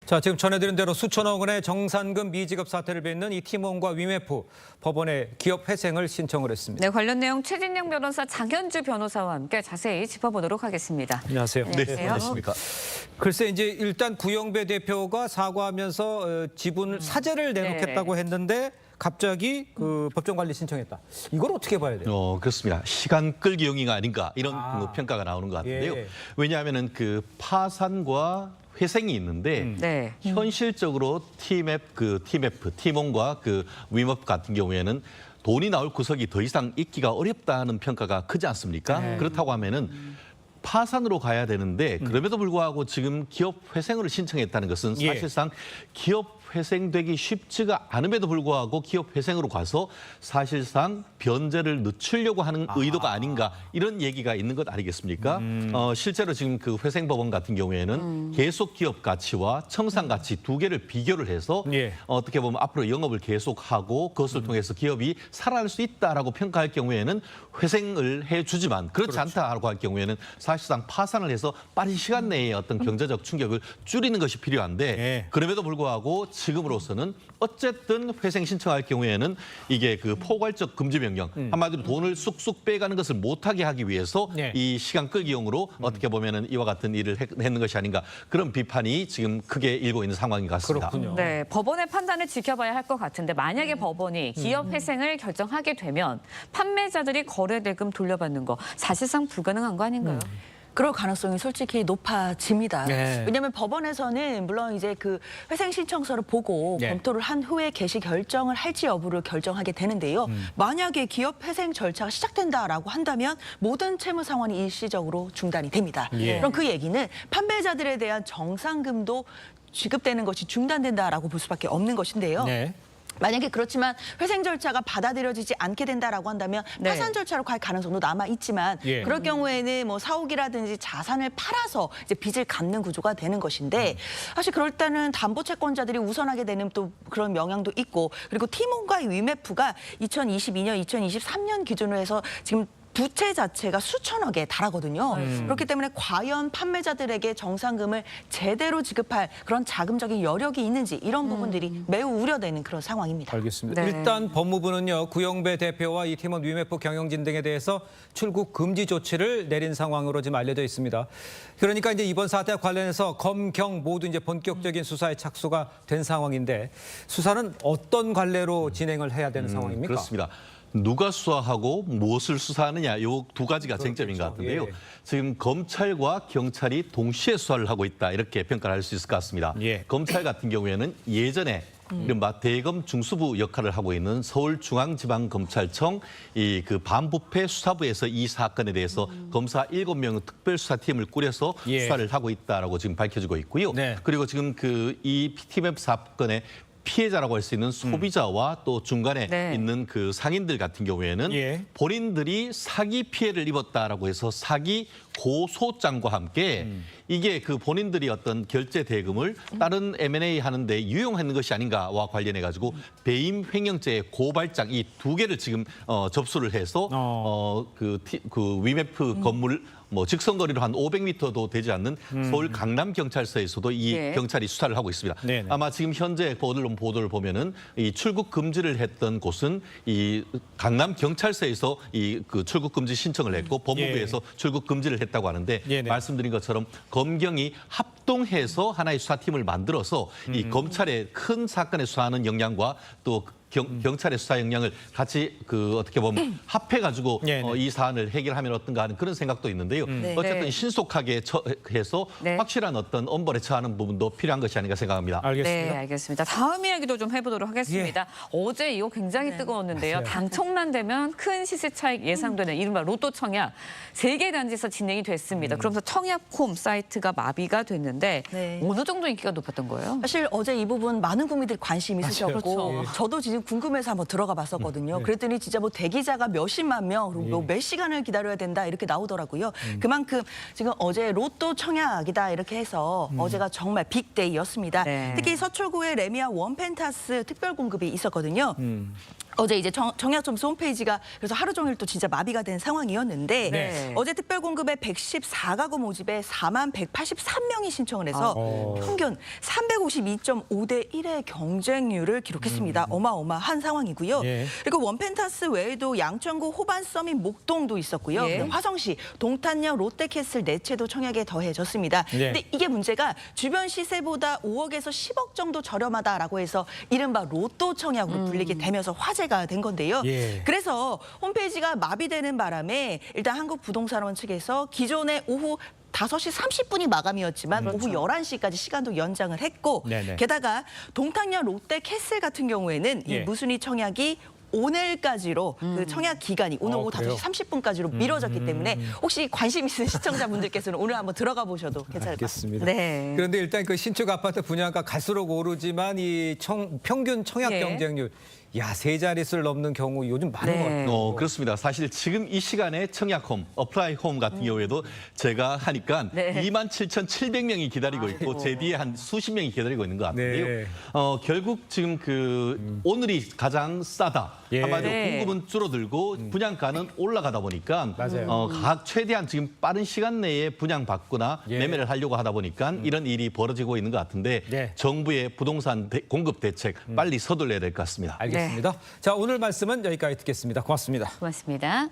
자, 지금 전해드린 대로 수천억 원의 정산금 미지급 사태를 빚는 이 팀원과 위메프 법원에 기업 회생을 신청을 했습니다. 네, 관련 내용 최진영 변호사, 장현주 변호사와 함께 자세히 짚어보도록 하겠습니다. 안녕하세요. 안녕하세요. 네, 안녕하십니까. 글쎄 이제 일단 구영배 대표가 사과하면서 지분 사죄를 내놓겠다고 했는데 갑자기 그 법정 관리 신청했다. 이걸 어떻게 봐야 돼요? 그렇습니다. 시간 끌기 용이가 아닌가 이런 평가가 나오는 것 같은데요. 예. 왜냐하면은 그 파산과 회생이 있는데 네. 현실적으로 팀원과 그 위메프 같은 경우에는 돈이 나올 구석이 더 이상 있기가 어렵다는 평가가 크지 않습니까? 그렇다고 하면은 파산으로 가야 되는데 그럼에도 불구하고 지금 기업 회생을 신청했다는 것은 사실상 기업 회생되기 쉽지가 않음에도 불구하고 기업 회생으로 가서 사실상 변제를 늦추려고 하는 의도가 아닌가 이런 얘기가 있는 것 아니겠습니까? 실제로 지금 그 회생법원 같은 경우에는 계속 기업 가치와 청산 가치 두 개를 비교를 해서 어떻게 보면 앞으로 영업을 계속하고 그것을 통해서 기업이 살아날 수 있다라고 평가할 경우에는 회생을 해주지만 그렇지 않다라고 할 경우에는 사실상 파산을 해서 빠른 시간 내에 어떤 경제적 충격을 줄이는 것이 필요한데 그럼에도 불구하고 지금으로서는 어쨌든 회생 신청할 경우에는 이게 그 포괄적 금지 명령 한마디로 돈을 쑥쑥 빼가는 것을 못하게 하기 위해서 이 시간 끌기용으로 어떻게 보면은 이와 같은 일을 했는 것이 아닌가 그런 비판이 지금 크게 일고 있는 상황인 것 같습니다. 그렇군요. 네, 법원의 판단을 지켜봐야 할 것 같은데 만약에 법원이 기업 회생을 결정하게 되면 판매자들이 거래 대금 돌려받는 거 사실상 불가능한 거 아닌가요? 그럴 가능성이 솔직히 높아집니다. 네. 왜냐하면 법원에서는 물론 이제 그 회생 신청서를 보고 검토를 한 후에 개시 결정을 할지 여부를 결정하게 되는데요. 만약에 기업 회생 절차가 시작된다라고 한다면 모든 채무 상환이 일시적으로 중단이 됩니다. 그럼 그 얘기는 판매자들에 대한 정상금도 지급되는 것이 중단된다라고 볼 수밖에 없는 것인데요. 만약에 그렇지만 회생 절차가 받아들여지지 않게 된다라고 한다면 파산 절차로 갈 가능성도 남아 있지만 그럴 경우에는 뭐 사옥이라든지 자산을 팔아서 이제 빚을 갚는 구조가 되는 것인데 사실 그럴 때는 담보 채권자들이 우선하게 되는 또 그런 영향도 있고 그리고 팀원과 위메프가 2022년, 2023년 기준으로 해서 지금 부채 자체가 수천억에 달하거든요. 그렇기 때문에 과연 판매자들에게 정상금을 제대로 지급할 그런 자금적인 여력이 있는지 이런 부분들이 매우 우려되는 그런 상황입니다. 알겠습니다. 네. 일단 법무부는요. 구영배 대표와 이 팀원 위메프 경영진 등에 대해서 출국 금지 조치를 내린 상황으로 지금 알려져 있습니다. 그러니까 이제 이번 사태와 관련해서 검, 경 모두 이제 본격적인 수사에 착수가 된 상황인데 수사는 어떤 관례로 진행을 해야 되는 상황입니까? 그렇습니다. 누가 수사하고 무엇을 수사하느냐 이 두 가지가 쟁점인 것 같은데요. 지금 검찰과 경찰이 동시에 수사를 하고 있다 이렇게 평가를 할 수 있을 것 같습니다. 검찰 같은 경우에는 예전에 이른바 대검 중수부 역할을 하고 있는 서울중앙지방검찰청 이 그 반부패 수사부에서 이 사건에 대해서 검사 7명의 특별수사팀을 꾸려서 수사를 하고 있다라고 지금 밝혀지고 있고요. 그리고 지금 그 이 티맵 사건의 피해자라고 할 수 있는 소비자와 또 중간에 있는 그 상인들 같은 경우에는 본인들이 사기 피해를 입었다라고 해서 사기 고소장과 함께 이게 그 본인들이 어떤 결제 대금을 다른 M&A 하는데 유용하는 것이 아닌가와 관련해 가지고 배임 횡령죄의 고발장 이 두 개를 지금 접수를 해서 그 위메프 건물 뭐 직선거리로 한 500m도 되지 않는 서울 강남 경찰서에서도 이 경찰이 수사를 하고 있습니다. 아마 지금 현재 보도를 보면은 이 출국 금지를 했던 곳은 이 강남 경찰서에서 이 그 출국 금지 신청을 했고 법무부에서 출국 금지를 했다고 하는데 말씀드린 것처럼 검경이 합동해서 하나의 수사팀을 만들어서 이 검찰의 큰 사건에 수사하는 역량과 또 경찰의 수사 역량을 같이 그 어떻게 보면 합해가지고 이 사안을 해결하면 어떤가 하는 그런 생각도 있는데요. 어쨌든 신속하게 해서 확실한 어떤 엄벌에 처하는 부분도 필요한 것이 아닌가 생각합니다. 알겠습니다. 네, 알겠습니다. 다음 이야기도 좀 해보도록 하겠습니다. 어제 이거 굉장히 뜨거웠는데요. 당첨만 되면 큰 시세 차익 예상되는 이른바 로또 청약 3개 단지에서 진행이 됐습니다. 그러면서 청약홈 사이트가 마비가 됐는데 어느 정도 인기가 높았던 거예요? 사실 어제 이 부분 많은 국민들이 관심 있으셨고 저도 지금 궁금해서 한번 들어가 봤었거든요. 그랬더니 진짜 뭐 대기자가 몇십만 명 그리고 뭐 몇 시간을 기다려야 된다 이렇게 나오더라고요. 그만큼 지금 어제 로또 청약이다 이렇게 해서 어제가 정말 빅데이였습니다. 특히 서초구에 레미아 원펜타스 특별 공급이 있었거든요. 어제 이제 청약점수 홈페이지가 그래서 하루 종일 또 진짜 마비가 된 상황이었는데 네. 어제 특별공급에 114가구 모집에 4만 183명이 신청을 해서 평균 352.5대 1의 경쟁률을 기록했습니다. 어마어마한 상황이고요. 예. 그리고 원펜타스 외에도 양천구 호반 서밋 목동도 있었고요. 예. 그리고 화성시 동탄역 롯데캐슬 네 채도 청약에 더해졌습니다. 예. 근데 이게 문제가 주변 시세보다 5억에서 10억 정도 저렴하다라고 해서 이른바 로또 청약으로 불리게 되면서 화제가 된 건데요. 예. 그래서 홈페이지가 마비되는 바람에 일단 한국부동산원 측에서 기존에 오후 5시 30분이 마감이었지만 오후 11시까지 시간도 연장을 했고 네네. 게다가 동탄역 롯데캐슬 같은 경우에는 예. 이 무순위 청약이 오늘까지로 그 청약 기간이 오늘 오후 그래요? 5시 30분까지로 미뤄졌기 때문에 혹시 관심 있으신 시청자분들께서는 오늘 한번 들어가 보셔도 괜찮을 것 같습니다. 알겠습니다. 네. 그런데 일단 그 신축 아파트 분양가 갈수록 오르지만 이 평균 청약 예. 경쟁률 세 자릿수를 넘는 경우 요즘 많은 네. 것 같아요. 그렇습니다. 사실 지금 이 시간에 청약홈, 어플라이홈 같은 경우에도 제가 하니까 네. 27,700명이 기다리고 있고 제 뒤에 한 수십 명이 기다리고 있는 것 같은데요. 네. 결국 지금 오늘이 가장 싸다. 예. 한마디로 네. 공급은 줄어들고 분양가는 올라가다 보니까 맞아요. 최대한 지금 빠른 시간 내에 분양받거나 예. 매매를 하려고 하다 보니까 이런 일이 벌어지고 있는 것 같은데 네. 정부의 부동산 공급 대책 빨리 서둘러야 될 것 같습니다. 알겠습니다. 자, 오늘 말씀은 여기까지 듣겠습니다. 고맙습니다. 고맙습니다.